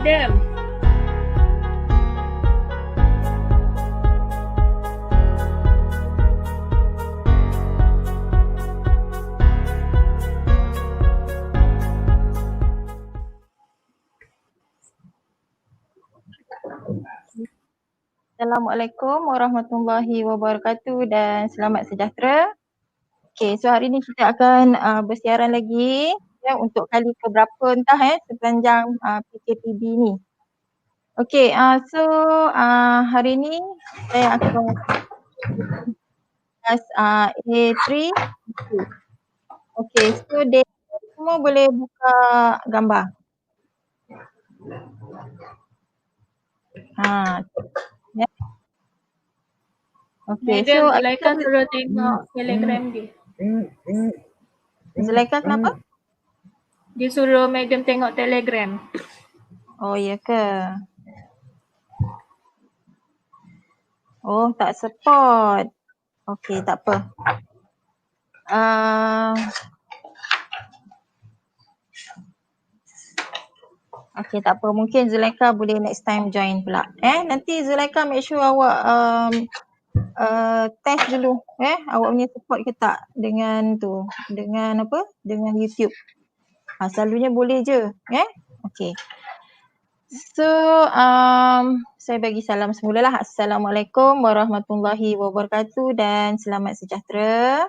Madam. Assalamualaikum warahmatullahi wabarakatuh dan selamat sejahtera. Okey, so hari ni kita akan bersiaran lagi ya untuk kali keberapa entah sepanjang PKPB ni. Okey, hari ni saya akan bahas A3. Okey, so semua boleh buka gambar. Ya. Okey, Madam, so Zulaikha suruh tengok telegram dia. Zulaikha kenapa? Dia suruh Madam tengok telegram. Oh, ya ke? Oh, tak support. Okey, tak apa. Okey, tak apa. Mungkin Zulaikha boleh next time join pula. Nanti Zulaikha make sure awak test dulu. Awak punya support ke tak dengan tu. Dengan apa? Dengan YouTube. Selalunya boleh je. Okey. So, saya bagi salam semula lah. Assalamualaikum warahmatullahi wabarakatuh dan selamat sejahtera.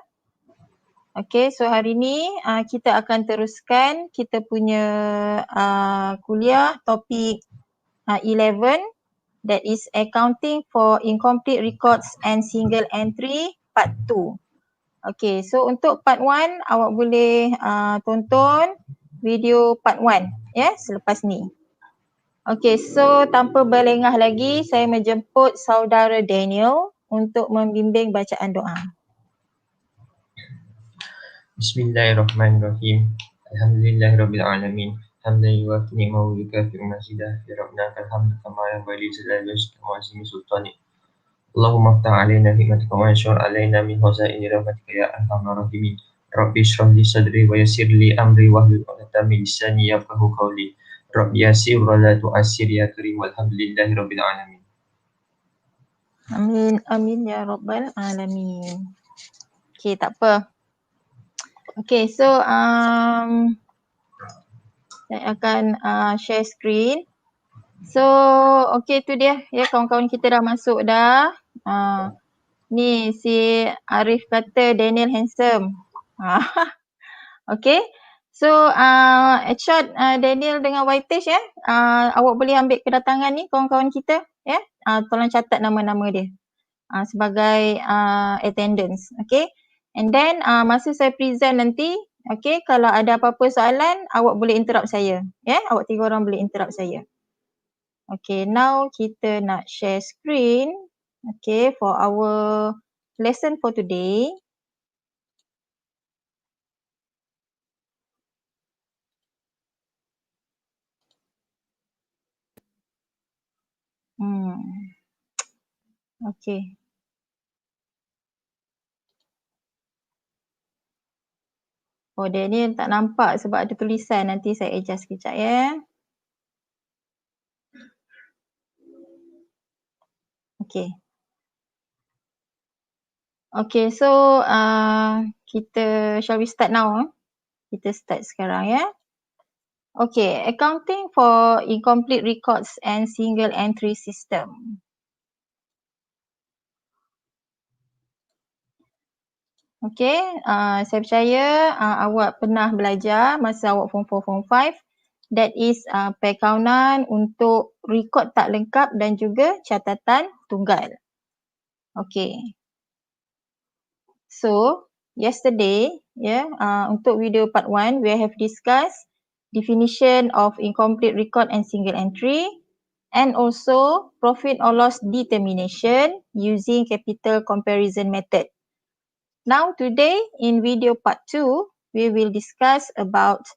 Okay, so hari ni kita akan teruskan kita punya kuliah topik 11, that is accounting for incomplete records and single entry part 2. Okay, so untuk part 1 awak boleh tonton video part 1 selepas ni. Okay, so tanpa berlengah lagi saya menjemput saudara Daniel untuk membimbing bacaan doa. Bismillahirrahmanirrahim. Alhamdulillahirabbil alamin. Hamdan yuwafi ni'mahu wa yukafi'u mazidah. Ya Rabbana alhamdu kama yanbaghi li jalali wajhika wa 'azimi sultanik. Allahumma aftah 'alaina hikmatika wa anshur 'alaina min khazaini rahmatika ya arhamar rahimin. Rabbi shrah li sadri wa yassir li amri wahlul 'uqdatam min lisani yafqahu qawli. Rabbi yassir wa la tu'assir ya karim. Walhamdulillahirabbil alamin. Amin, amin ya rabbal alamin. Okay, tak apa. Okay, so saya akan share screen. So, okay tu dia ya, kawan-kawan kita dah masuk dah. Ni si Arif kata Daniel handsome. Okay. So, headshot Daniel dengan Whitefish awak boleh ambil kedatangan ni kawan-kawan kita ya. Tolong catat nama-nama dia sebagai attendance. Okay. And then masa saya present nanti, okay, kalau ada apa-apa soalan awak boleh interrupt saya. Awak tiga orang boleh interrupt saya. Okay, now kita nak share screen. Okay, for our lesson for today. Okay. Oh, Daniel tak nampak sebab ada tulisan. Nanti saya adjust sekejap ya. Okay. Okay, so shall we start now? Kita start sekarang ya. Okay, accounting for incomplete records and single entry system. Okay, saya percaya awak pernah belajar masa awak form 4, form 5. That is perakaunan untuk rekod tak lengkap dan juga catatan tunggal. Okay. So, yesterday, untuk video part 1, we have discussed definition of incomplete record and single entry and also profit or loss determination using capital comparison method. Now today in video part 2, we will discuss about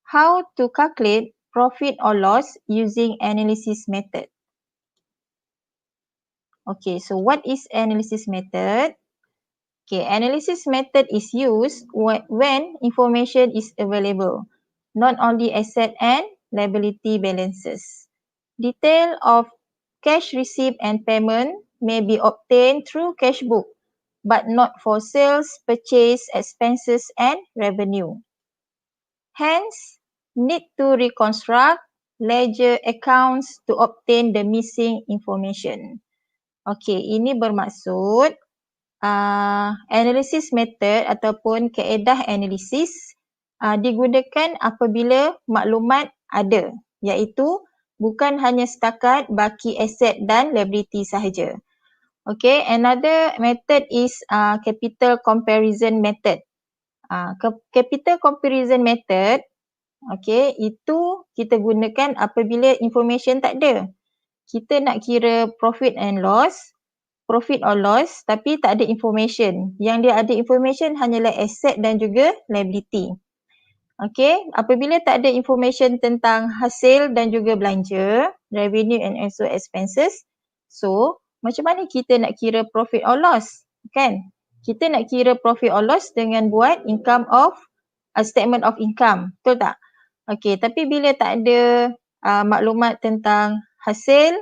how to calculate profit or loss using analysis method. Okay, so what is analysis method? Okay, analysis method is used when information is available, not only asset and liability balances. Detail of cash receipt and payment may be obtained through cash book, but not for sales, purchase, expenses and revenue. Hence, need to reconstruct ledger accounts to obtain the missing information. Okey, ini bermaksud analysis method ataupun kaedah analisis digunakan apabila maklumat ada, iaitu bukan hanya setakat baki aset dan liability sahaja. Okay, another method is capital comparison method. Capital comparison method, okay, itu kita gunakan apabila information tak ada. Kita nak kira profit or loss tapi tak ada information. Yang dia ada information hanyalah asset dan juga liability. Okay, apabila tak ada information tentang hasil dan juga belanja, revenue and also expenses, so macam mana kita nak kira profit or loss? Kan? Kita nak kira profit or loss dengan buat statement of income. Betul tak? Okay, tapi bila tak ada maklumat tentang hasil,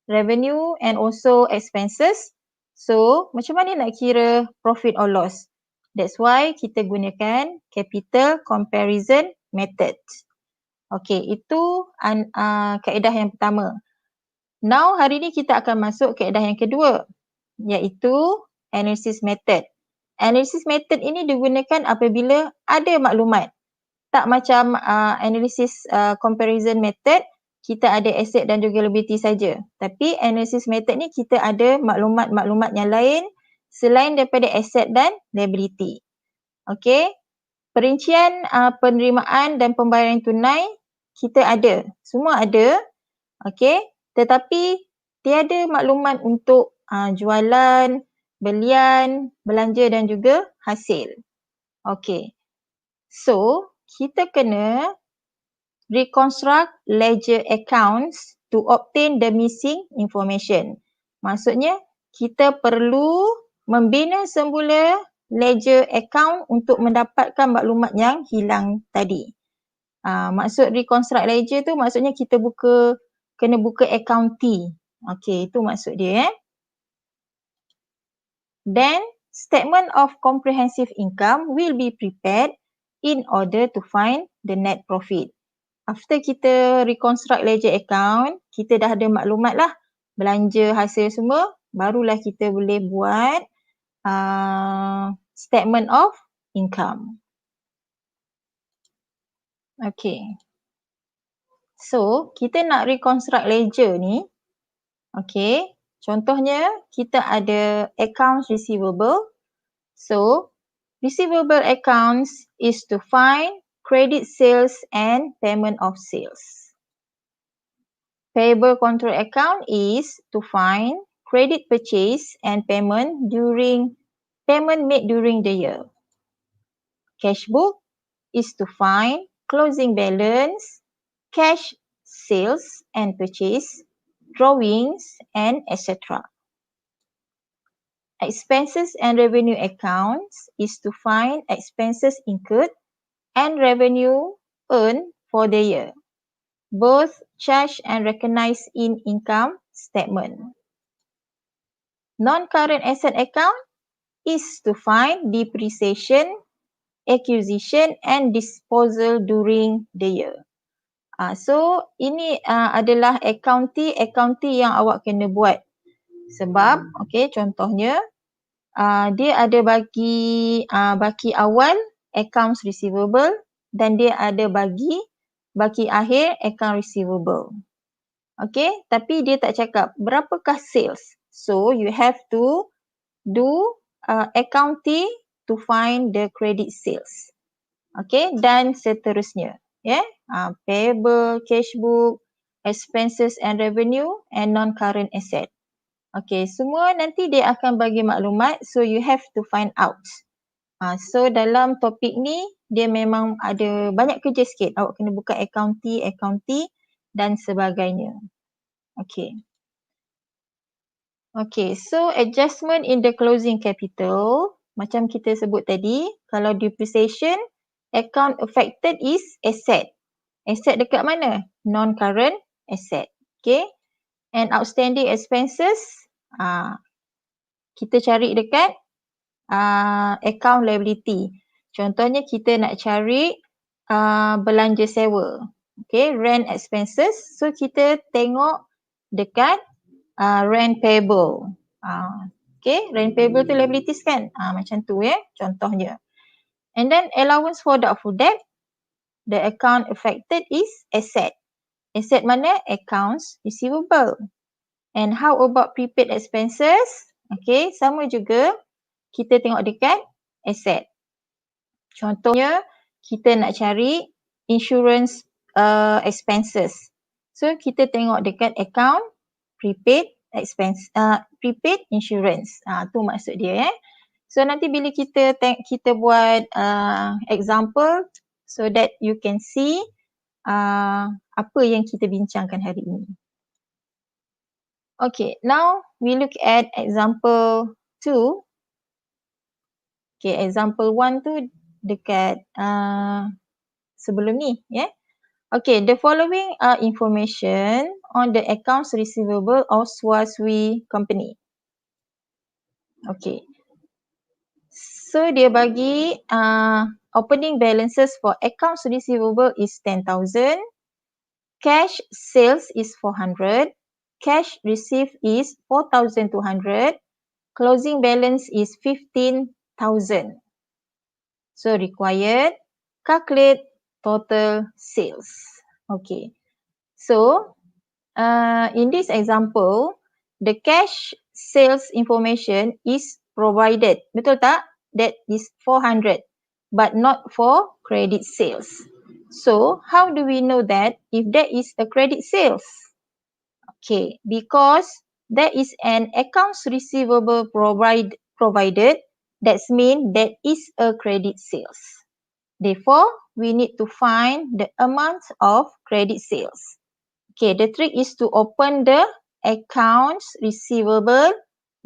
revenue and also expenses, so macam mana nak kira profit or loss? That's why kita gunakan capital comparison method. Okay, itu kaedah yang pertama. Now, hari ni kita akan masuk kaedah yang kedua, iaitu analysis method. Analysis method ini digunakan apabila ada maklumat. Tak macam analysis comparison method, kita ada asset dan juga liability saja. Tapi analysis method ni kita ada maklumat-maklumat yang lain selain daripada asset dan liability. Okey. Perincian penerimaan dan pembayaran tunai kita ada. Semua ada. Okey. Tetapi tiada maklumat untuk jualan, belian, belanja dan juga hasil. Okey. So, kita kena reconstruct ledger accounts to obtain the missing information. Maksudnya, kita perlu membina semula ledger account untuk mendapatkan maklumat yang hilang tadi. Maksud reconstruct ledger tu maksudnya kita kena buka account T. Okey, itu maksud dia. Then, statement of comprehensive income will be prepared in order to find the net profit. After kita reconstruct ledger account, kita dah ada maklumat lah belanja, hasil semua, barulah kita boleh buat statement of income. Okay. So, kita nak reconstruct ledger ni, okay, contohnya kita ada accounts receivable. So, receivable accounts is to find credit sales and payment of sales. Payable control account is to find credit purchase and payment made during the year. Cash book is to find closing balance, cash sales and purchase, drawings and etc. Expenses and revenue accounts is to find expenses incurred and revenue earned for the year, both charged and recognized in income statement. Non-current asset account is to find depreciation, acquisition and disposal during the year. So, ini adalah accounting yang awak kena buat. Sebab, okay, contohnya, dia ada bagi awal accounts receivable dan dia ada bagi akhir account receivable. Okay, tapi dia tak cakap berapakah sales. So, you have to do accounting to find the credit sales. Okay, dan seterusnya. Yeah, payable, cash book, expenses and revenue and non-current asset. Okay, semua nanti dia akan bagi maklumat, so you have to find out. So dalam topik ni, dia memang ada banyak kerja sikit. Awak kena buka accounting dan sebagainya. Okay. Okay, so adjustment in the closing capital, macam kita sebut tadi, kalau depreciation, account affected is asset. Asset dekat mana? Non-current asset. Okay. And outstanding expenses, kita cari dekat account liability. Contohnya kita nak cari belanja sewa. Okay, rent expenses. So kita tengok dekat rent payable. Okay, rent payable tu liabilities kan? Macam tu ya, contohnya. And then allowance for doubtful debt, the account affected is asset. Asset mana? Accounts receivable. And how about prepaid expenses? Okay, sama juga. Kita tengok dekat asset. Contohnya, kita nak cari insurance expenses. So, kita tengok dekat account prepaid expense, prepaid insurance. Tu maksud dia ya. So, nanti bila kita buat example so that you can see apa yang kita bincangkan hari ini. Okay, now we look at example 2. Okay, example 1 tu dekat sebelum ni, ya. Yeah? Okay, the following are information on the accounts receivable of Swaswi company. Okay. So, dia bagi opening balances for accounts receivable is 10,000. Cash sales is 400. Cash received is 4,200. Closing balance is 15,000. So required, calculate total sales. Okay. So in this example, the cash sales information is provided. Betul tak? That is 400 but not for credit sales. So how do we know that if that is a credit sales? Okay, because there is an accounts receivable provided, that means that is a credit sales. Therefore, we need to find the amount of credit sales. Okay, the trick is to open the accounts receivable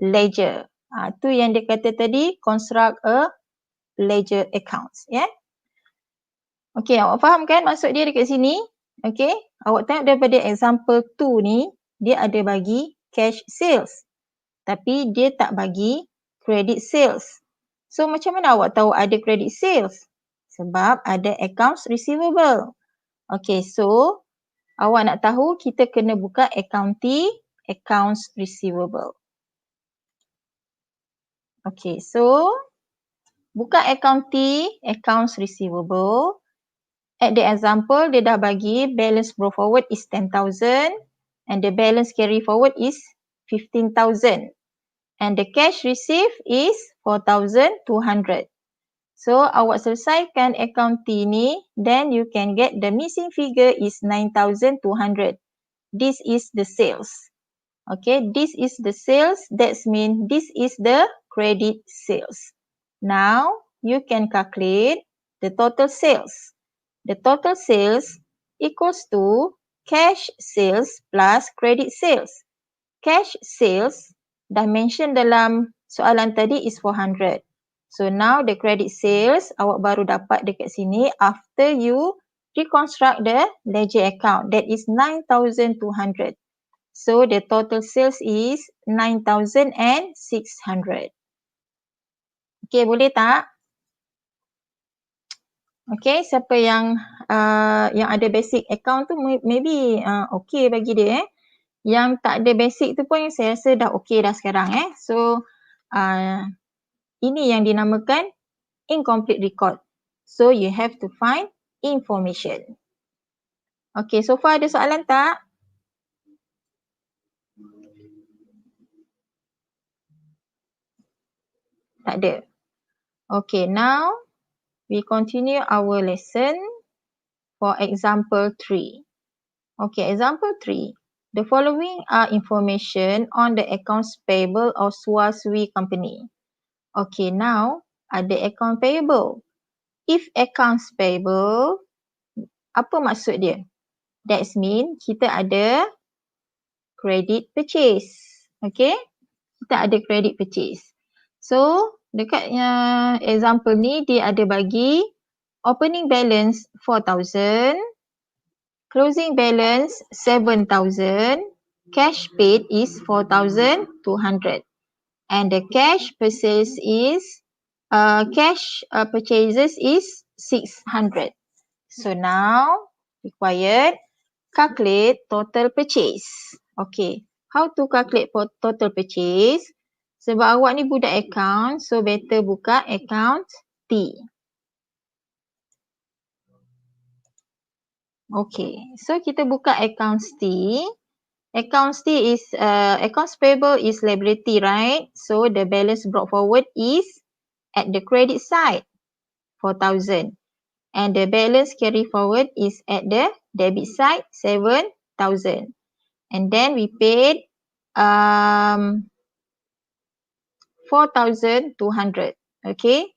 ledger. Tu yang dia kata tadi, construct a ledger accounts. Yeah? Okay, awak faham kan maksud dia dekat sini? Okay, awak tengok daripada example 2 ni, dia ada bagi cash sales. Tapi dia tak bagi credit sales. So macam mana awak tahu ada credit sales? Sebab ada accounts receivable. Okay, so awak nak tahu kita kena buka accounts receivable. Okay, so buka accounts receivable. At the example, dia dah bagi balance brought forward is 10,000 and the balance carry forward is 15,000. And the cash received is 4,200. So, awak selesaikan account T ni, then you can get the missing figure is 9,200. This is the sales. Okay, this is the sales. That means this is the credit sales. Now, you can calculate the total sales. The total sales equals to cash sales plus credit sales. Cash sales dah mention dalam soalan tadi is 400. So now the credit sales awak baru dapat dekat sini after you reconstruct the ledger account. That is 9,200. So the total sales is 9,600. Okay, boleh tak? Okay, siapa yang ada basic account tu maybe okay bagi dia. Yang tak ada basic tu pun saya rasa dah okay dah sekarang So ini yang dinamakan incomplete record. So you have to find information. Okay, so far ada soalan tak? Tak ada. Okay, now we continue our lesson for example 3. Okay, example 3. The following are information on the accounts payable of Swaswi company. Okay, now ada account payable. If accounts payable, apa maksud dia? That means kita ada credit purchase. Okay, kita ada credit purchase. So, dekat example ni dia ada bagi opening balance 4,000, Closing balance 7,000. Cash paid is 4,200. And the cash purchases is 600. So now required calculate total purchase. Okay, how to calculate for total purchase? Sebab awak ni budak account, so better buka account T. Okay, so kita buka account T. Accounts T is accounts payable is liability, right? So the balance brought forward is at the credit side 4,000, and the balance carry forward is at the debit side 7,000, and then we paid 4,200. Okay,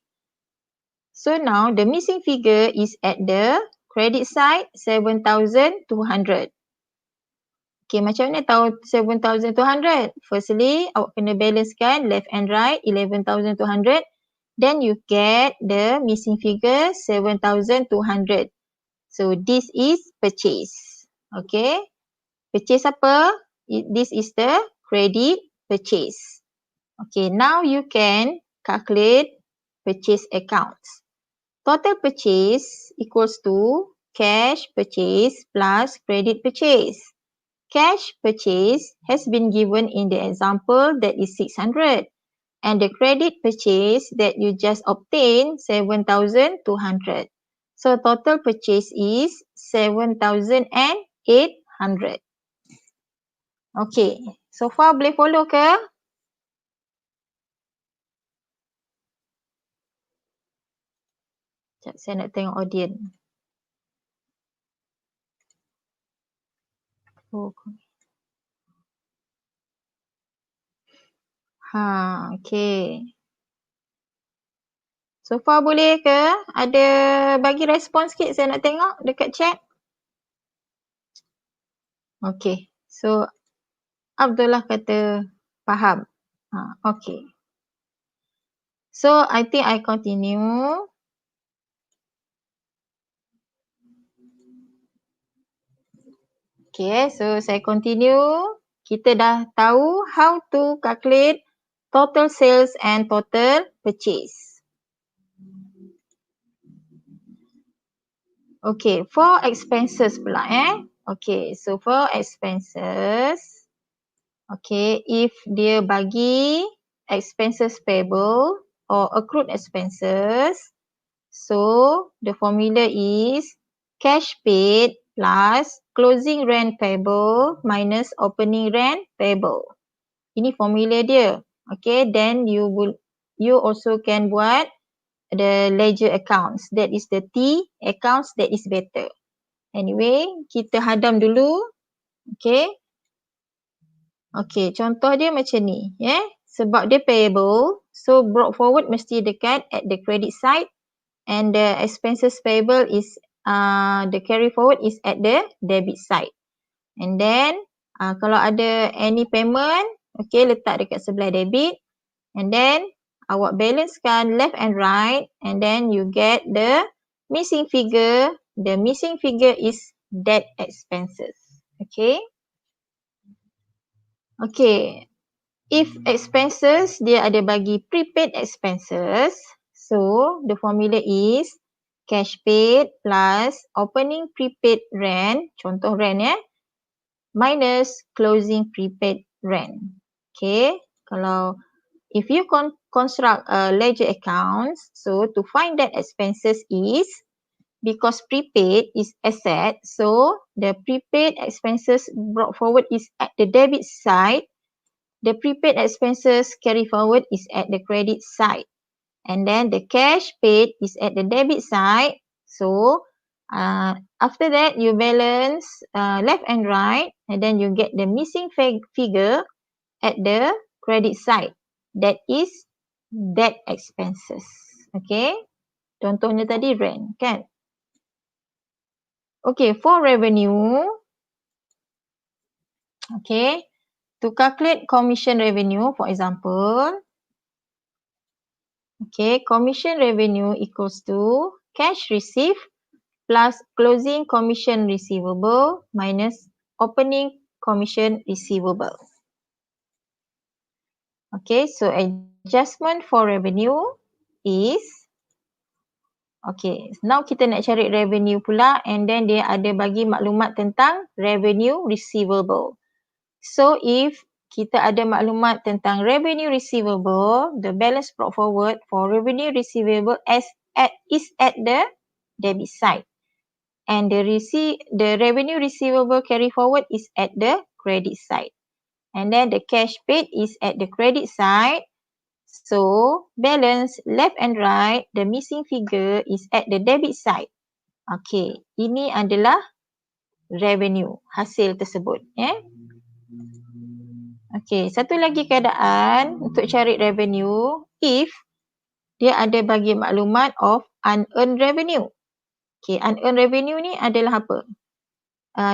so now the missing figure is at the credit side 7,200. Okay, macam mana tahu 7,200? Firstly, awak kena balancekan left and right 11,200. Then you get the missing figure 7,200. So this is purchase. Okay. Purchase apa? This is the credit purchase. Okay, now you can calculate purchase accounts. Total purchase equals to cash purchase plus credit purchase. Cash purchase has been given in the example that is 600, and the credit purchase that you just obtained 7,200. So total purchase is 7,800. Okay, so far boleh follow ke? Sekejap, saya nak tengok audience. Oh. Okay. So far boleh ke? Ada bagi respon sikit, saya nak tengok dekat chat. Okay. So Abdullah kata faham. Okay. So I think I continue. Okay, so saya continue. Kita dah tahu how to calculate total sales and total purchase. Okay, for expenses pula Okay, so for expenses, okay, if dia bagi expenses payable or accrued expenses, so the formula is cash paid plus closing rent payable minus opening rent payable. Ini formula dia. Okay, then you also can buat the ledger accounts. That is the T accounts that is better. Anyway, kita hadam dulu. Okay. Okay, contoh dia macam ni. Sebab dia payable, so brought forward mesti dekat at the credit side, and the expenses payable is the carry forward is at the debit side. And then kalau ada any payment, okay, letak dekat sebelah debit, and then awak balancekan left and right, and then you get the missing figure. The missing figure is debt expenses. Okay. Okay. If expenses, dia ada bagi prepaid expenses. So, the formula is cash paid plus opening prepaid rent, contoh rent minus closing prepaid rent. Okay, kalau if you construct a ledger accounts, so to find that expenses is, because prepaid is asset, so the prepaid expenses brought forward is at the debit side, the prepaid expenses carry forward is at the credit side, and then the cash paid is at the debit side. So after that you balance left and right, and then you get the missing figure at the credit side. That is debt expenses. Okay, contohnya tadi rent kan. Okay, for revenue, okay, to calculate commission revenue, for example, okay, commission revenue equals to cash received plus closing commission receivable minus opening commission receivable. Okay, so adjustment for revenue is, okay, now kita nak cari revenue pula, and then dia ada bagi maklumat tentang revenue receivable. So if kita ada maklumat tentang revenue receivable, the balance brought forward for revenue receivable is at the debit side, and the revenue receivable carry forward is at the credit side, and then the cash paid is at the credit side. So balance left and right, the missing figure is at the debit side. Okay, ini adalah revenue, hasil tersebut. Okay, satu lagi keadaan untuk cari revenue, if dia ada bagi maklumat of unearned revenue. Okay, unearned revenue ni adalah apa?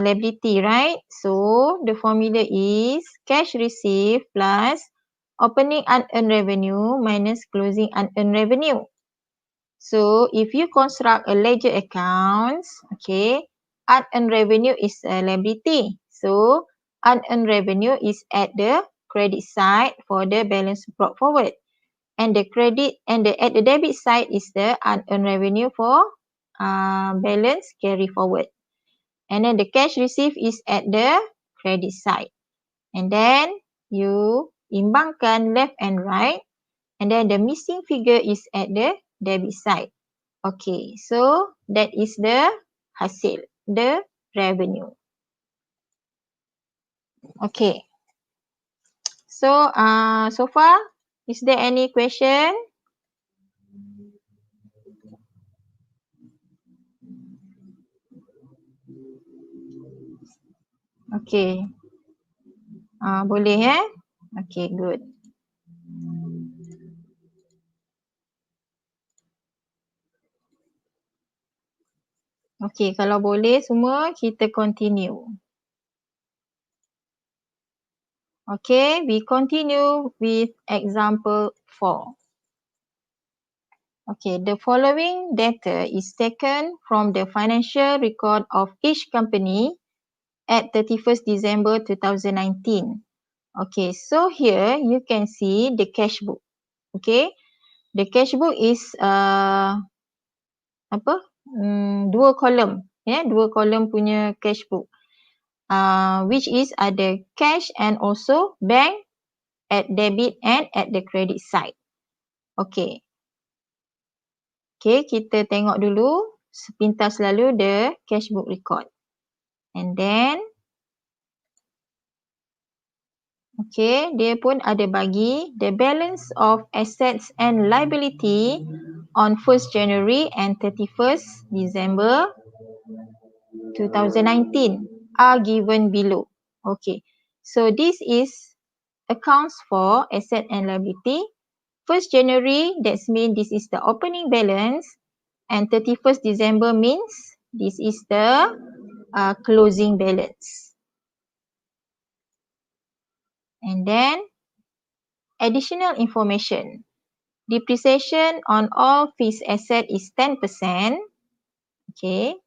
Liability, right? So the formula is cash received plus opening unearned revenue minus closing unearned revenue. So if you construct a ledger accounts, okay, unearned revenue is a liability. So unearned revenue is at the credit side for the balance brought forward, and the credit and at the debit side is the unearned revenue for balance carry forward. And then the cash received is at the credit side. And then you imbangkan left and right. And then the missing figure is at the debit side. Okay, so that is the hasil, the revenue. Okay. So, so far, is there any question? Okay. Boleh Okay, good. Okay, kalau boleh semua kita continue. Okay, we continue with example 4. Okay, the following data is taken from the financial record of each company at 31st December 2019. Okay, so here you can see the cash book. Okay, the cash book is dua column, dua column punya cash book, which is ada cash and also bank at debit and at the credit side. Okay. Okay, kita tengok dulu sepintas lalu the cash book record. And then, okay, dia pun ada bagi the balance of assets and liability on 1st January and 31st December 2019 are given below. Okay, so this is accounts for asset and liability. 1st January, that means this is the opening balance, and 31st December means this is the closing balance. And then additional information. Depreciation on all fixed asset is 10%. Okay.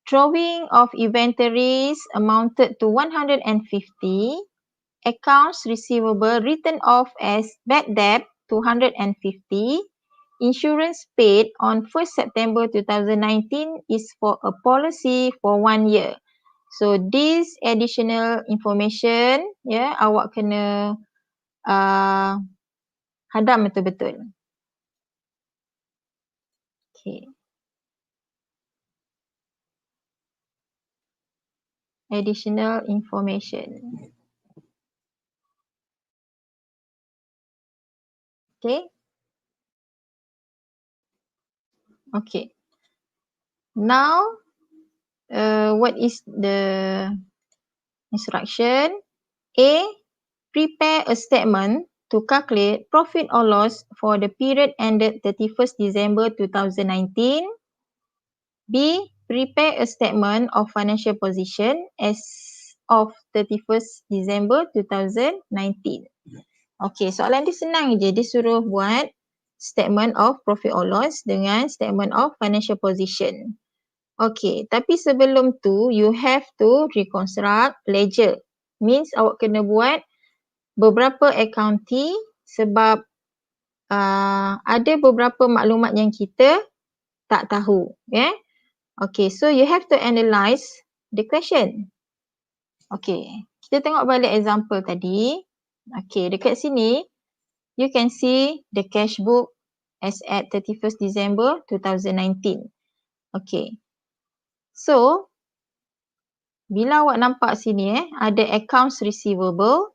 Drawing of inventories amounted to 150. Accounts receivable written off as bad debt 250. Insurance paid on 1st September 2019 is for a policy for 1 year. So this additional information, awak kena hadam betul-betul. Okay. Additional information. Okay. Okay. Now, what is the instruction? A, prepare a statement to calculate profit or loss for the period ended 31st December 2019. B, prepare a statement of financial position as of 31st December 2019. Okay, soalan dia senang je. Dia suruh buat statement of profit or loss dengan statement of financial position. Okay, tapi sebelum tu you have to reconstruct ledger. Means awak kena buat beberapa accounting sebab ada beberapa maklumat yang kita tak tahu. Yeah? Okay, so you have to analyse the question. Okay, kita tengok balik example tadi. Okay, dekat sini you can see the cash book as at 31st December 2019. Okay, so bila awak nampak sini ada accounts receivable,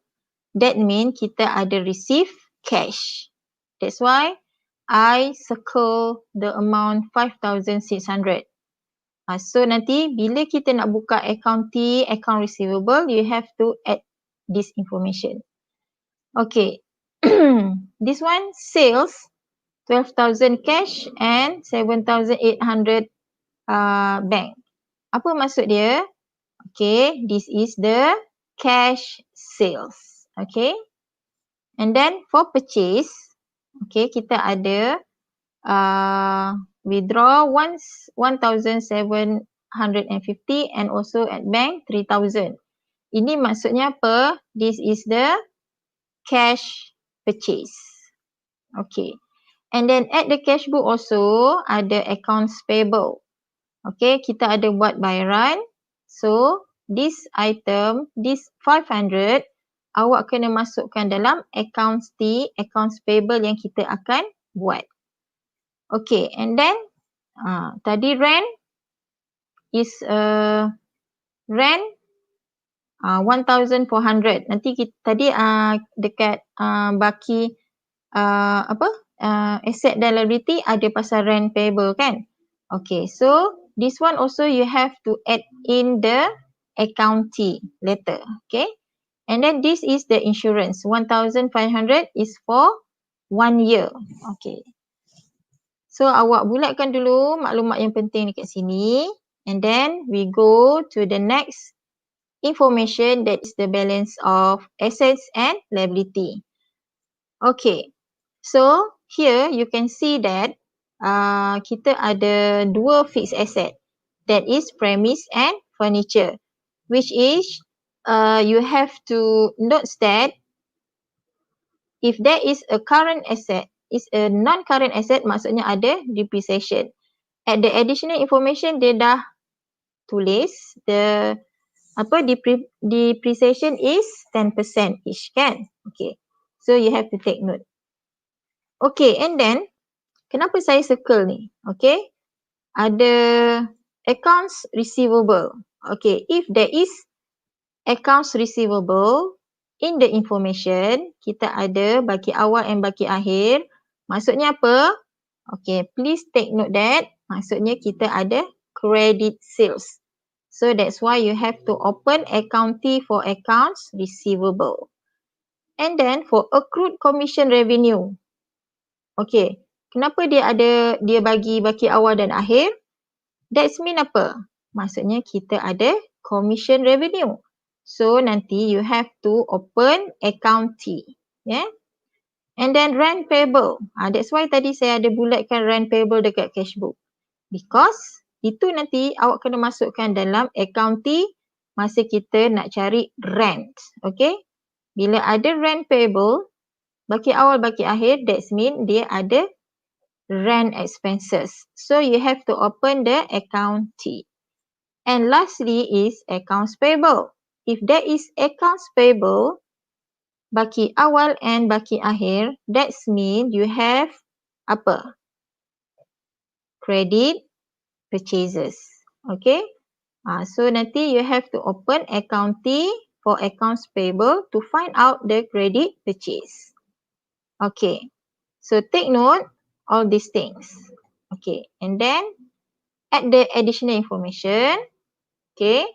that mean kita ada receive cash. That's why I circle the amount 5,600. So nanti bila kita nak buka account T, account receivable, you have to add this information. Okay. This one sales 12,000 cash and 7,800 bank. Apa maksud dia? Okay, this is the cash sales. Okay. And then for purchase, okay, kita ada withdraw 1,750 and also at bank 3,000. Ini maksudnya apa? This is the cash purchase. Okay. And then at the cash book also ada accounts payable. Okay, kita ada buat bayaran. So this item, this 500, awak kena masukkan dalam accounts T, accounts payable yang kita akan buat. Okay, and then tadi rent is rent 1,400. Nanti kita tadi dekat baki asset dan liability ada pasal rent payable kan? Okay, so this one also you have to add in the account T later. Okay, and then this is the insurance 1,500 is for 1 year. Okay. So awak bulatkan dulu maklumat yang penting dekat sini and then we go to the next information, that is the balance of assets and liability. Okay. So here you can see that kita ada dua fixed asset, that is premise and furniture, which is you have to note that if there is a current asset, is a non-current asset, maksudnya ada depreciation. At the additional information, dia dah tulis the depreciation is 10% each kan. Okay. So you have to take note. Okay, and then kenapa saya circle ni? Okay. Ada accounts receivable. Okay, if there is accounts receivable in the information, kita ada baki awal and baki akhir. Maksudnya apa? Okay, please take note that maksudnya kita ada credit sales. So that's why you have to open account T for accounts receivable. And then for accrued commission revenue. Okay, kenapa dia bagi baki awal dan akhir? That's mean apa? Maksudnya kita ada commission revenue. So nanti you have to open account T. Yeah. And then rent payable. That's why tadi saya ada bulatkan rent payable dekat cash book. Because itu nanti awak kena masukkan dalam account T masa kita nak cari rent. Okay. Bila ada rent payable, baki awal baki akhir, that's mean dia ada rent expenses. So you have to open the account T. And lastly is accounts payable. If there is accounts payable, baki awal and baki akhir, that's mean you have apa? Credit purchases. Okay. So nanti you have to open account T for accounts payable to find out the credit purchase. Okay. So take note all these things. Okay. And then add the additional information. Okay.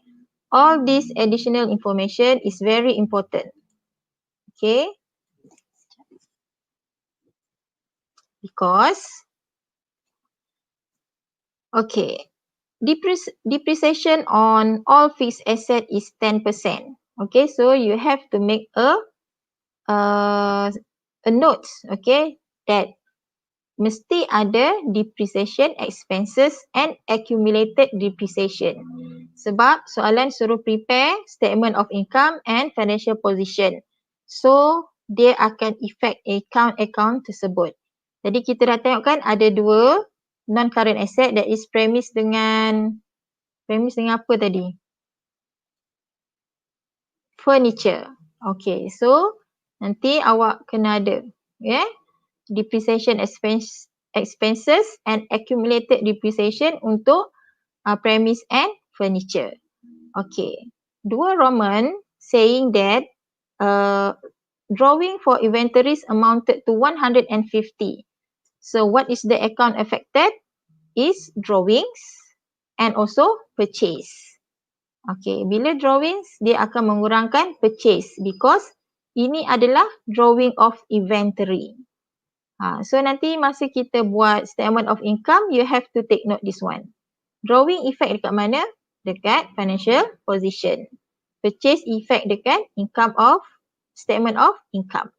All this additional information is very important. Okay. Because, okay, depreciation on all fixed asset is 10%. Okay, so you have to make a note, okay, that mesti ada depreciation expenses and accumulated depreciation. Sebab soalan suruh prepare statement of income and financial position. So, dia akan effect account tersebut. Jadi kita dah tengok kan ada dua non-current asset, that is premise dengan apa tadi? Furniture. Okay, so nanti awak kena ada depreciation expenses and accumulated depreciation untuk premise and furniture. Okay, 2 Roman saying that drawing for inventories amounted to 150. So what is the account affected? Is drawings and also purchase. Okay, bila drawings dia akan mengurangkan purchase because ini adalah drawing of inventory. So nanti masa kita buat statement of income, you have to take note this one. Drawing effect dekat mana? Dekat financial position. Purchase effect dekat statement of income.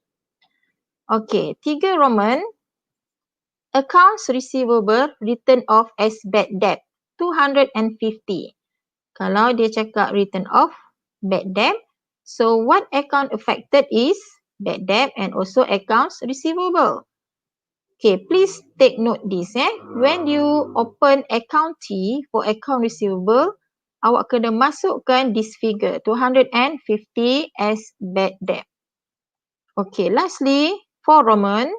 Okay, 3 Roman, accounts receivable written off as bad debt, 250. Kalau dia cakap written off bad debt, so what account affected is bad debt and also accounts receivable. Okay, please take note this. When you open account T for account receivable, awak kena masukkan this figure, 250 as bad debt. Okay, lastly, for Roman,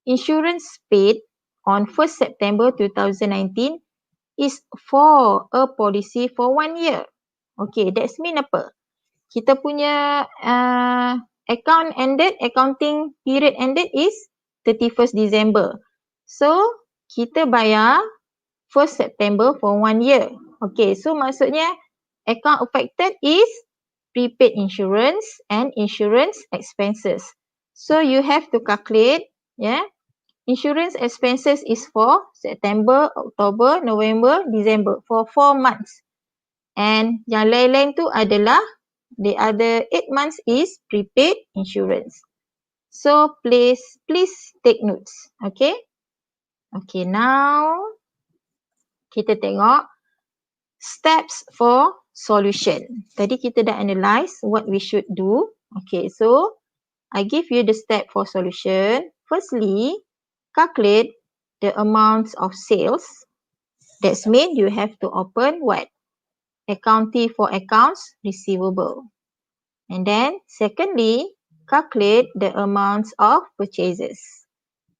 insurance paid on 1st September 2019 is for a policy for 1 year. Okay, that's mean apa? Kita punya accounting period ended is 31st December. So, kita bayar 1st September for 1 year. Okay, so maksudnya account affected is prepaid insurance and insurance expenses. So, you have to calculate, insurance expenses is for September, October, November, December for 4 months. And yang lain-lain tu adalah the other 8 months is prepaid insurance. So please take notes. Okay. Okay, now kita tengok steps for solution. Tadi kita dah analyse what we should do. Okay, so I give you the step for solution. Firstly, calculate the amounts of sales. That's mean you have to open what? Account T for accounts receivable. And then secondly, calculate the amounts of purchases.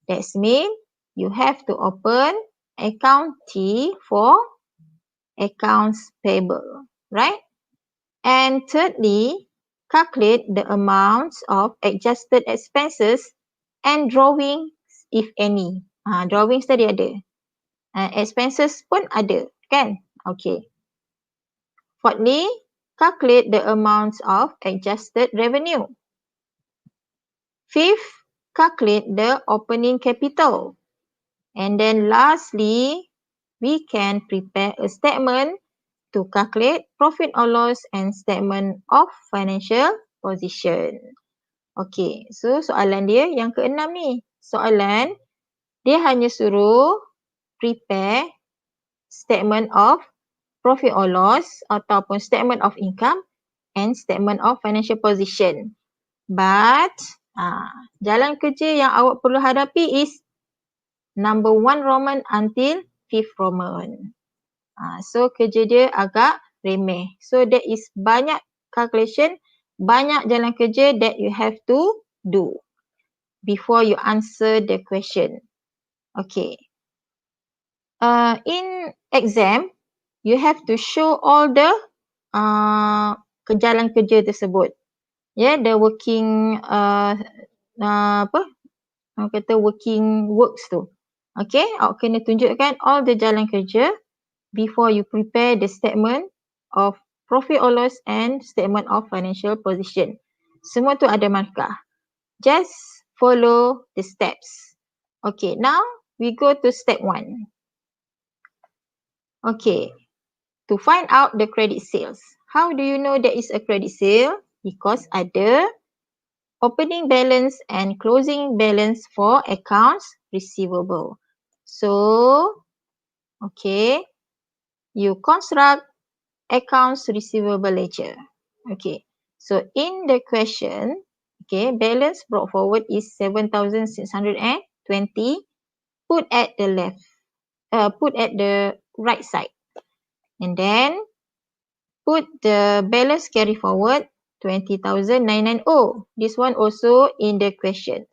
That's mean you have to open account T for accounts payable, right? And thirdly, calculate the amounts of adjusted expenses and drawings if any. Drawings tadi ada. Expenses pun ada, kan? Okay. Fourthly, calculate the amounts of adjusted revenue. Fifth, calculate the opening capital. And then lastly, we can prepare a statement to calculate profit or loss and statement of financial position. Okay, so soalan dia yang keenam ni. Soalan, dia hanya suruh prepare statement of profit or loss ataupun statement of income and statement of financial position. But jalan kerja yang awak perlu hadapi is number 1 Roman until 5th Roman. So kerja dia agak remeh. So there is banyak calculation, banyak jalan kerja that you have to do before you answer the question. Okay. In exam, you have to show all the jalan kerja tersebut. The working working works tu. Okay, awak kena tunjukkan all the jalan kerja before you prepare the statement of profit or loss and statement of financial position. Semua tu ada markah. Just follow the steps. Okay, now we go to step 1. Okay, to find out the credit sales. How do you know there is a credit sale? Because ada opening balance and closing balance for accounts receivable. So, okay, you construct accounts receivable ledger. Okay, so in the question, okay, balance brought forward is 7,620. Put at the left, put at the right side, and then put the balance carry forward 20,990. This one also in the questions.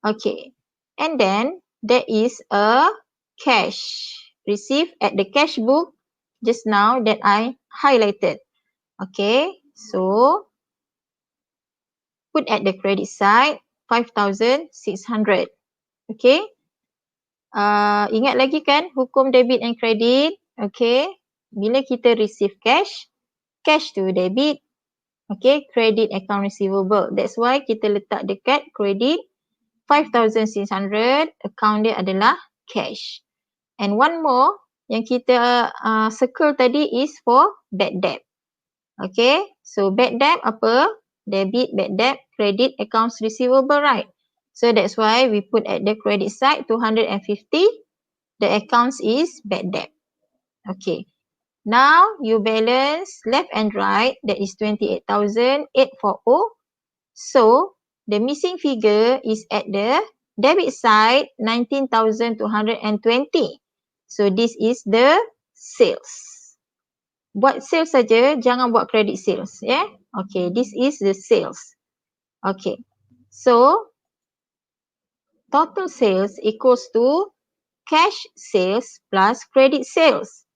Okay, and then there is a cash received at the cash book just now that I highlighted. Okay, so put at the credit side 5,600. Okay, ingat lagi kan hukum debit and credit? Okay, bila kita receive cash, cash to debit, okay, credit account receivable. That's why kita letak dekat credit 5,600, account dia adalah cash. And one more yang kita circle tadi is for bad debt. Okay, so bad debt apa? Debit, bad debt, credit, accounts receivable, right? So that's why we put at the credit side 250. The accounts is bad debt. Okay. Now you balance left and right, that is 28,840. So the missing figure is at the debit side 19,220. So this is the sales. Buat sales saja, jangan buat credit sales, ya. Yeah? Okay, this is the sales. Okay. So total sales equals to cash sales plus credit sales.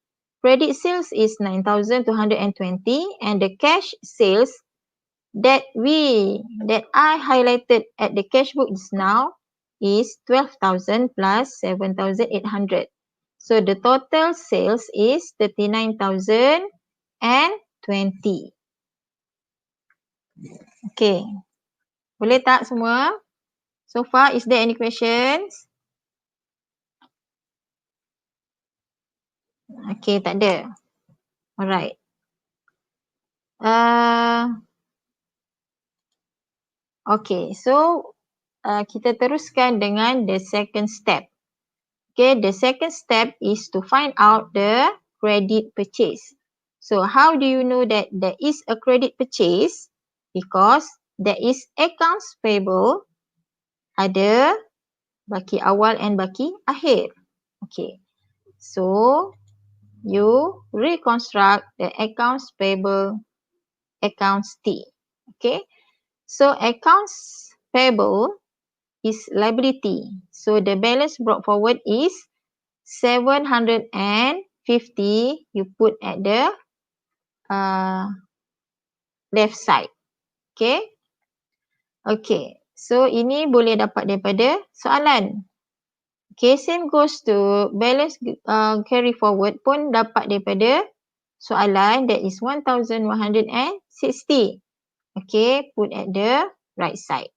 Credit sales is 9,220 and the cash sales that I highlighted at the cash book just now is 12,000 plus 7,800. So the total sales is 39,020. Okay. Boleh tak semua? So far, is there any questions? Okay, tak ada. Alright. Okay, so kita teruskan dengan the second step. Okay, the second step is to find out the credit purchase. So how do you know that there is a credit purchase? Because there is accounts payable, ada baki awal and baki akhir. Okay, so you reconstruct the accounts payable, accounts T. Okay, so accounts payable is liability. So the balance brought forward is 750. You put at the left side. Okay. Okay. So ini boleh dapat daripada soalan. Okay, same goes to balance carry forward pun dapat daripada soalan, that is 1,160. Okay, put at the right side.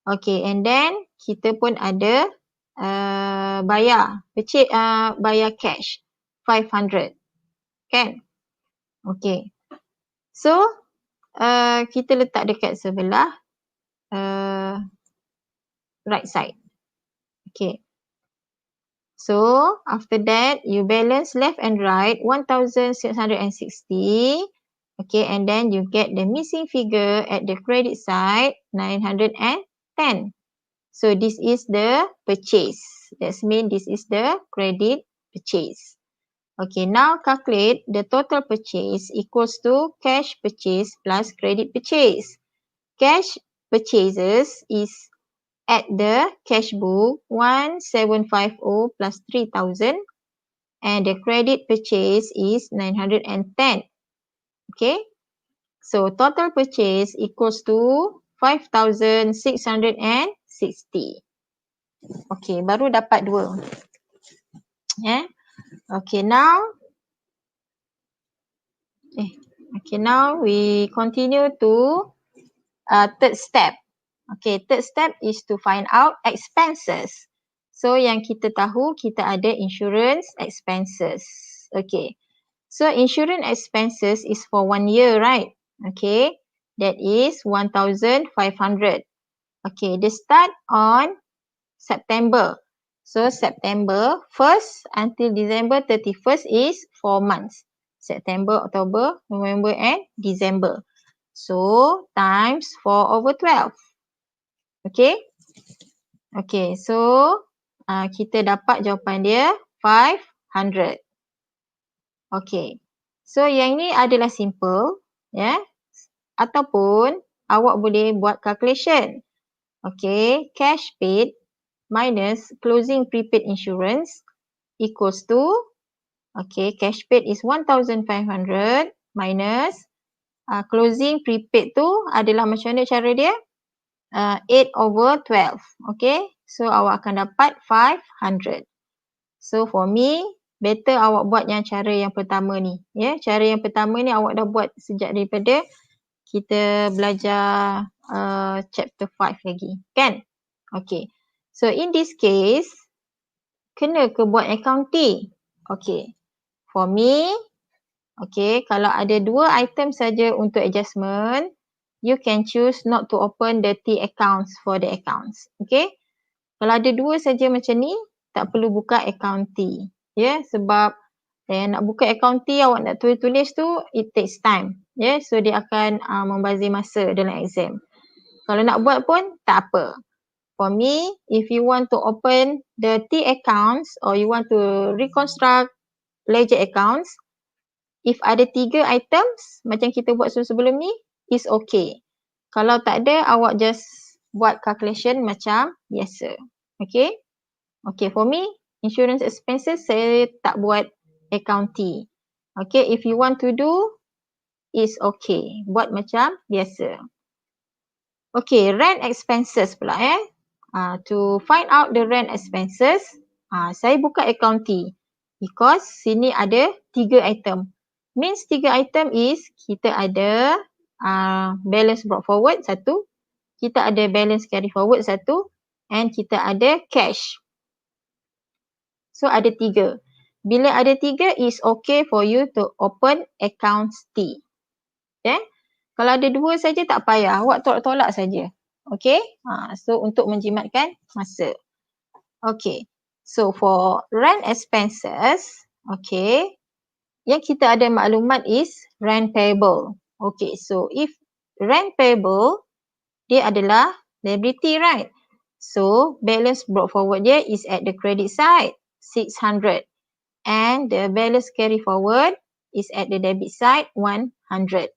Okay, and then kita pun ada bayar cash 500. Kan? Okay. So, kita letak dekat sebelah right side. Okay. So, after that, you balance left and right 1,660. Okay, and then you get the missing figure at the credit side 910. So, this is the purchase. That means this is the credit purchase. Okay, now calculate the total purchase equals to cash purchase plus credit purchase. Cash purchases is at the cash book 1,750 plus 3,000 and the credit purchase is 910. Okay, so total purchase equals to 5,660. Okay, baru dapat 2. Yeah. Okay, now we continue to third step. Okay, third step is to find out expenses. So yang kita tahu, kita ada insurance expenses. Okay, so insurance expenses is for 1 year, right? Okay, that is 1,500. Okay, they start on September. So September 1st until December 31st is 4 months. September, October, November and December. So times 4/12. Okay. Okay, so kita dapat jawapan dia 500. Okay. So yang ni adalah simple, ya. Ataupun awak boleh buat calculation. Okay, cash paid minus closing prepaid insurance equals to, okay, cash paid is 1,500 minus closing prepaid tu adalah macam mana cara dia? 8/12. Okay, so awak akan dapat 500. So for me, better awak buat yang cara yang pertama ni. Ya, cara yang pertama ni awak dah buat sejak daripada kita belajar chapter 5 lagi. Kan? Okay. So in this case, kena ke buat accounting? Okay. For me, okay, kalau ada 2 item saja untuk adjustment, you can choose not to open the T accounts for the accounts. Okay. Kalau ada 2 saja macam ni, tak perlu buka account T. Ya, sebab nak buka account T, awak nak tulis-tulis tu, it takes time. Ya, so dia akan membazir masa dalam exam. Kalau nak buat pun, tak apa. For me, if you want to open the T accounts or you want to reconstruct ledger accounts, if ada 3 items, macam kita buat sebelum ni, is okay. Kalau tak ada, awak just buat calculation macam biasa. Okay. Okay, for me, insurance expenses, saya tak buat account T. Okay, if you want to do, is okay. Buat macam biasa. Okay, rent expenses pula to find out the rent expenses, saya buka account T. Because sini ada 3 item. Means 3 item is, kita ada balance brought forward 1, kita ada balance carry forward 1, and kita ada cash. So ada 3. Bila ada 3 is okay for you to open accounts T. Okay. Kalau ada 2 saja tak payah. Awak tolak-tolak saja. Okay. So untuk menjimatkan masa. Okay. So for rent expenses, okay, yang kita ada maklumat is rent payable. Okay. So if rent payable, dia adalah liability, right? So balance brought forward dia is at the credit side, 600. And the balance carry forward is at the debit side, 100.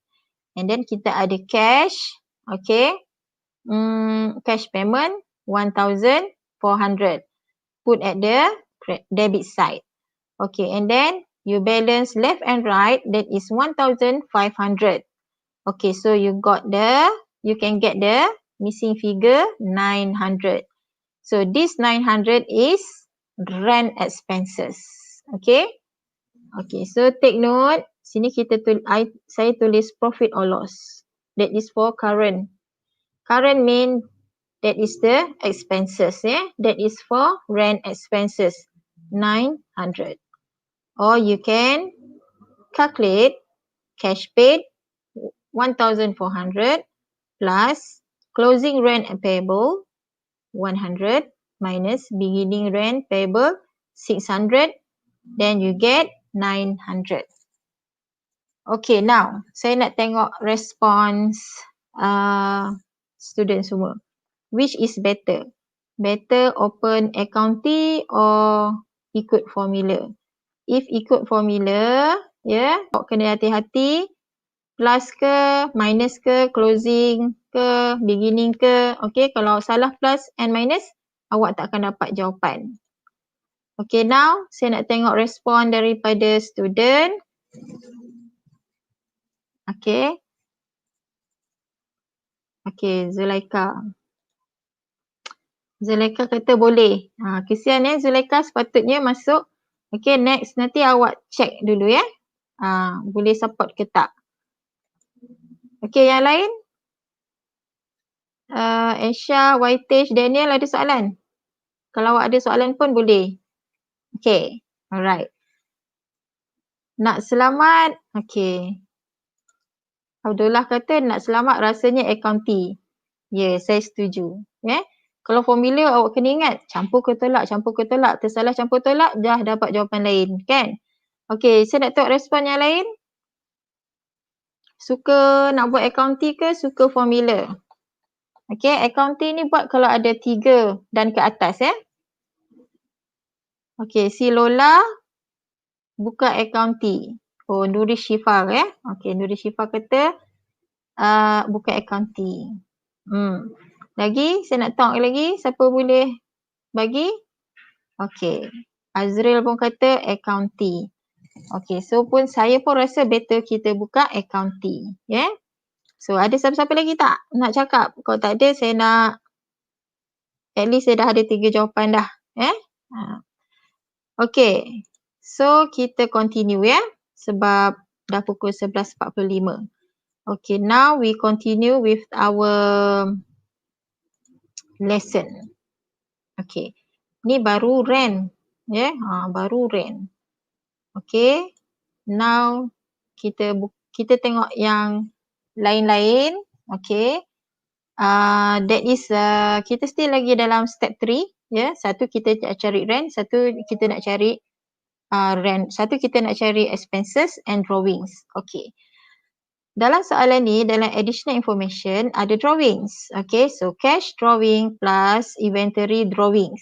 And then kita ada cash, okay. Cash payment, 1,400. Put at the debit side. Okay, and then you balance left and right, that is 1,500. Okay, so you can get the missing figure, 900. So this 900 is rent expenses. Okay. Okay, so take note. Sini saya tulis profit or loss. That is for current. Current mean that is the expenses. That is for rent expenses, 900. Or you can calculate cash paid, 1,400 plus closing rent payable, 100 minus beginning rent payable, 600. Then you get 900. Okay, now saya nak tengok response student semua. Which is better? Better open account T or ikut formula? If ikut formula, awak kena hati-hati. Plus ke, minus ke, closing ke, beginning ke. Okay, kalau salah plus and minus, awak tak akan dapat jawapan. Okay, now saya nak tengok respon daripada student. Okay. Okay, Zulaika. Zulaika kata boleh. Kesian Zulaika, sepatutnya masuk. Okay, next nanti awak check dulu boleh support ke tak. Okay, yang lain? Esha, Waitesh, Daniel ada soalan? Kalau awak ada soalan pun boleh. Okay, alright. Nak selamat, okay. Abdullah kata nak selamat rasanya account T. Ya, saya setuju. Kalau formula awak kena ingat campur ke tolak, tersalah campur tolak, dah dapat jawapan lain kan. Okey, saya nak tengok respon yang lain. Suka nak buat accounting ke suka formula? Okey, accounting ni buat kalau ada 3 dan ke atas ya. Okey, si Lola buka accounting. Oh, Nuri Syifa ya. Okey, Nuri Syifa kata buka accounting. Lagi, saya nak tengok lagi siapa boleh bagi. Okey, Azril pun kata accounting. Okey, so saya pun rasa better kita buka accounting. Ya. Yeah? So, ada siapa-siapa lagi tak nak cakap? Kalau tak ada, saya nak at least saya dah ada 3 jawapan dah. Ya. Okey, so kita continue ya. Sebab dah pukul 11.45. Okay, now we continue with our lesson. Okay, ni baru rent. Ya, baru rent. Okay, now kita tengok yang lain-lain. Okay, that is kita still lagi dalam step 3. Ya, satu kita nak cari rent, satu kita nak cari rent, satu kita nak cari expenses and drawings. Okay. Dalam soalan ni, dalam additional information, ada drawings. Okay, so cash drawing plus inventory drawings.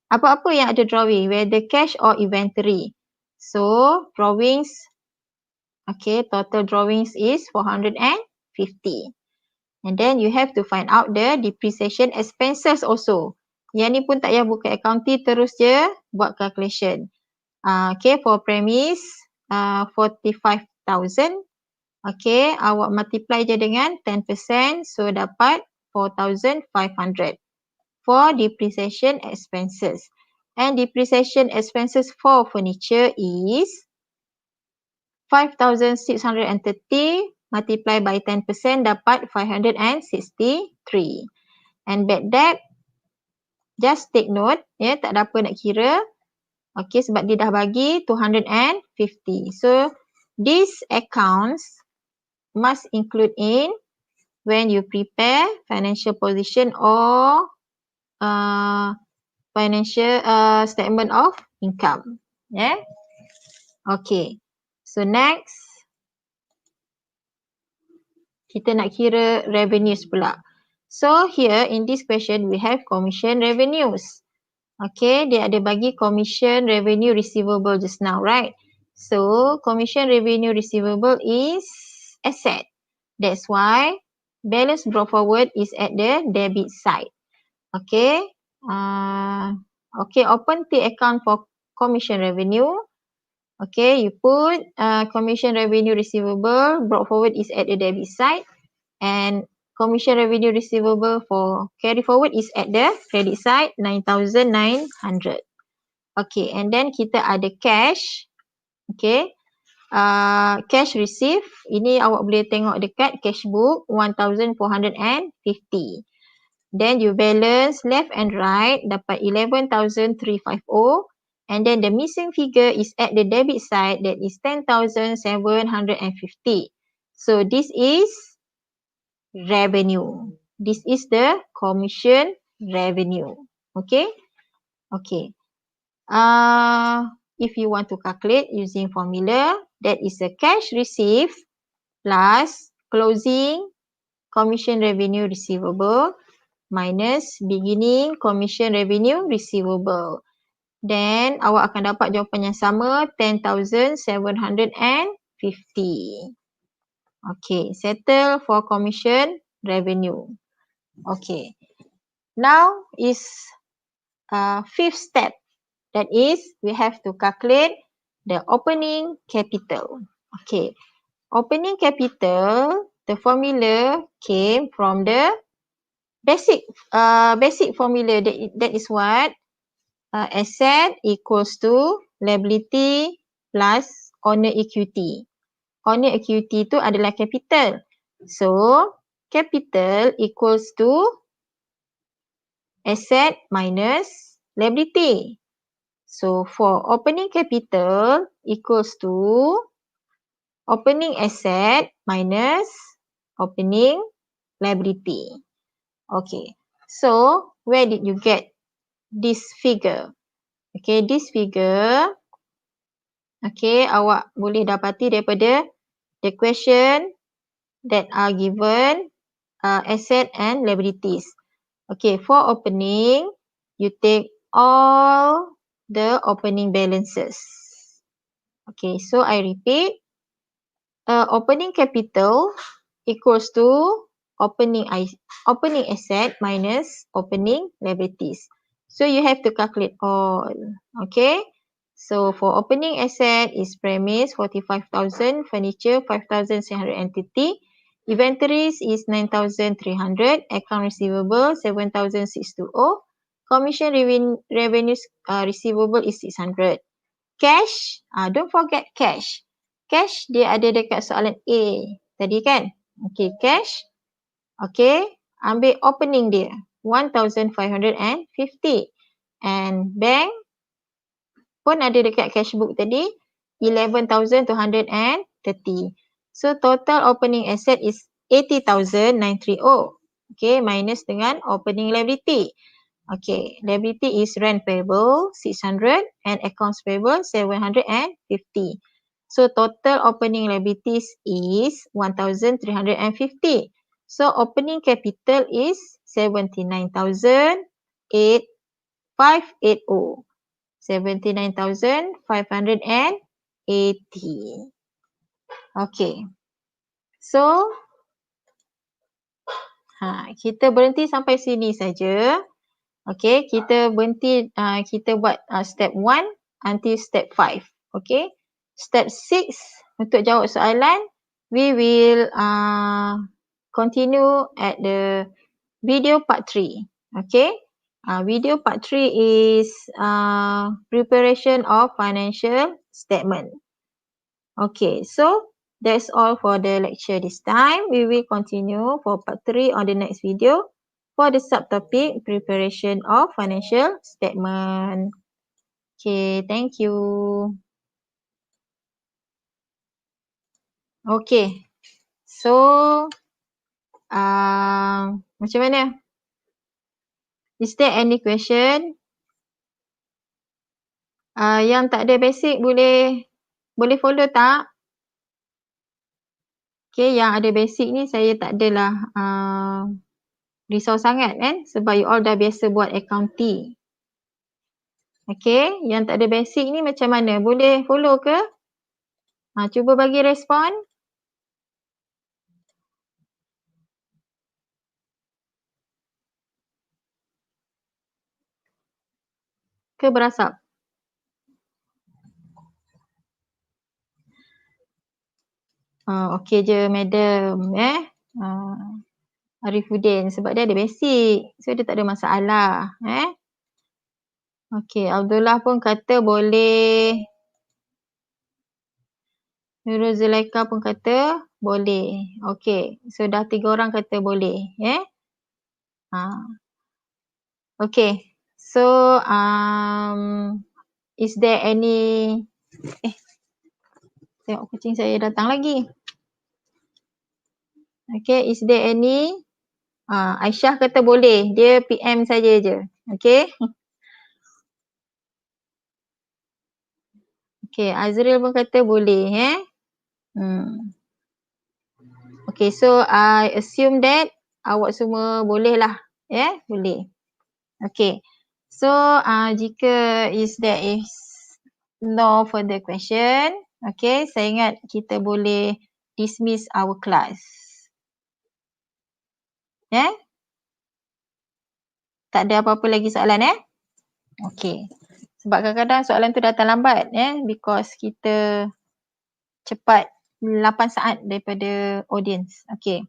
Apa-apa yang ada drawing, whether cash or inventory. So, drawings, okay, total drawings is 450. And then you have to find out the depreciation expenses also. Yang ni pun tak payah buka accounting, terus je buat calculation. Okay, for premise, 45,000. Okay, awak multiply je dengan 10%, so dapat 4,500 for depreciation expenses. And depreciation expenses for furniture is 5,630 multiply by 10% dapat 563. And bad debt, just take note, ya, tak ada apa nak kira. Okay, sebab dia dah bagi 250. So, these accounts must include in when you prepare financial position or financial statement of income. Yeah. Okay. So next, kita nak kira revenues pula. So here in this question we have commission revenues. Okay, dia ada bagi commission revenue receivable just now, right? So commission revenue receivable is asset. That's why balance brought forward is at the debit side. Okay. Okay, open the account for commission revenue. Okay, you put commission revenue receivable brought forward is at the debit side, and commission revenue receivable for carry forward is at the credit side, 9,900. Okay, and then kita ada cash. Okay. Cash receive, ini awak boleh tengok dekat cash book 1,450. Then you balance left and right dapat 11,350, and then the missing figure is at the debit side, that is 10,750. So this is revenue. This is the commission revenue. Okay? Okay. If you want to calculate using formula, that is a cash received plus closing commission revenue receivable minus beginning commission revenue receivable. Then awak akan dapat jawapan yang sama, 10,750. Okay, settle for commission revenue. Okay. Now is fifth step. That is, we have to calculate the opening capital. Okay. Opening capital, the formula came from the basic formula. That is what? Asset equals to liability plus owner equity. Owner equity itu adalah capital. So, capital equals to asset minus liability. So, for opening capital equals to opening asset minus opening liability. Okay. So, where did you get this figure? Okay, this figure, okay, awak boleh dapati daripada the question that are given, asset and liabilities. Okay, for opening, you take all the opening balances. Okay, so I repeat, opening capital equals to opening asset minus opening liabilities. So you have to calculate all. Okay. So for opening asset is premise 45,000, furniture 5,600 entity, inventories is 9,300, account receivable 7,620, commission revenues receivable is 600. Cash, don't forget cash. Cash dia ada dekat soalan A tadi kan? Okay, cash. Okay, ambil opening dia 1,550. And bank pun ada dekat cash book tadi 11,230. So total opening asset is 80,930. Okay, minus dengan opening liability. Okay, liability is rent payable 600 and accounts payable 750. So total opening liabilities is 1,350. So opening capital is 79,580. 79,580. Okay. So kita berhenti sampai sini saja. Okay, kita berhenti, kita buat step 1 until step 5. Okay, step 6 untuk jawab soalan, we will continue at the video part 3. Okay, video part 3 is preparation of financial statement. Okay, so that's all for the lecture this time. We will continue for part 3 on the next video. For the subtopic, preparation of financial statement. Okay, thank you. Okay, so macam mana? Is there any question? Yang tak ada basic boleh follow tak? Okay, yang ada basic ni saya tak adalah risau sangat kan, sebab you all dah biasa buat accounting. Okay, yang tak ada basic ni macam mana? Boleh follow ke? Cuba bagi respon. Ke berasap? Okay je madam Arifudin, sebab dia ada basic. So dia tak ada masalah. Okay, Abdullah pun kata boleh. Nurul Zulaika pun kata boleh. Okay, so dah 3 orang kata boleh. Okay, so is there any tengok kucing saya datang lagi. Okay, is there any Aisyah kata boleh, dia PM saja je. Okay. Okay, Azril pun kata boleh. Okay, so I assume that awak semua boleh lah. Boleh. Okay, so jika there is no further question, okay, saya ingat kita boleh dismiss our class. Tak ada apa-apa lagi soalan Okay. Sebab kadang-kadang soalan tu datang lambat because kita cepat 8 saat daripada audience. Okay.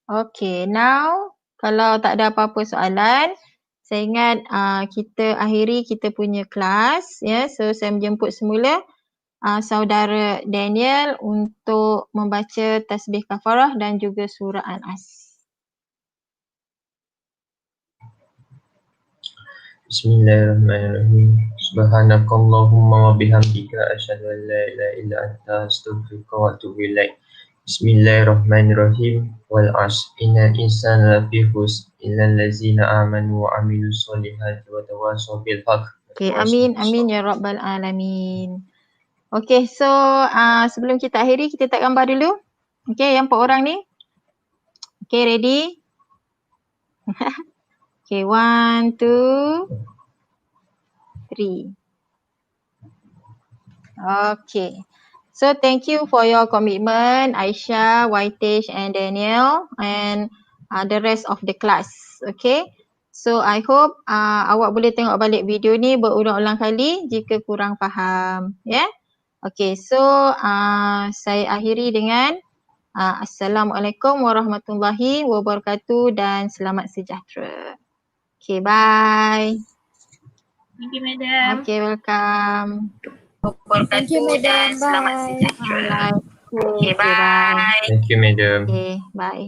Okay, now kalau tak ada apa-apa soalan, saya ingat kita akhiri kita punya kelas. So saya menjemput semula saudara Daniel untuk membaca tasbih kafarah dan juga surah Al-As. Bismillahirrahmanirrahim. Subhanakallahumma wa bihamdika asyhadu an la ilaha illa anta astaghfiruka wa atubu ilaik. Bismillahirrahmanirrahim. Wal 'ashr innal insana lafi khusr illal ladzina amanu wa 'amilus solihati wa tawassaw bil haqq wa Okay, tawassaw amin, bis amin sabr. ya Rabbal Alamin. Okay, so sebelum kita akhiri, kita tak gambar dulu. Okay, yang 4 orang ni. Okay, ready? Okay, 1, 2, 3. Okay. So thank you for your commitment, Aisyah, Waitesh and Daniel and the rest of the class. Okay. So I hope awak boleh tengok balik video ni berulang-ulang kali jika kurang faham. Ya. Yeah? Okay. So saya akhiri dengan Assalamualaikum warahmatullahi wabarakatuh dan selamat sejahtera. Okay, bye. Thank you, madam. Okay, welcome. Thank you, madam. Bye. Alright. Okay, bye. Thank you, madam. Okay, bye.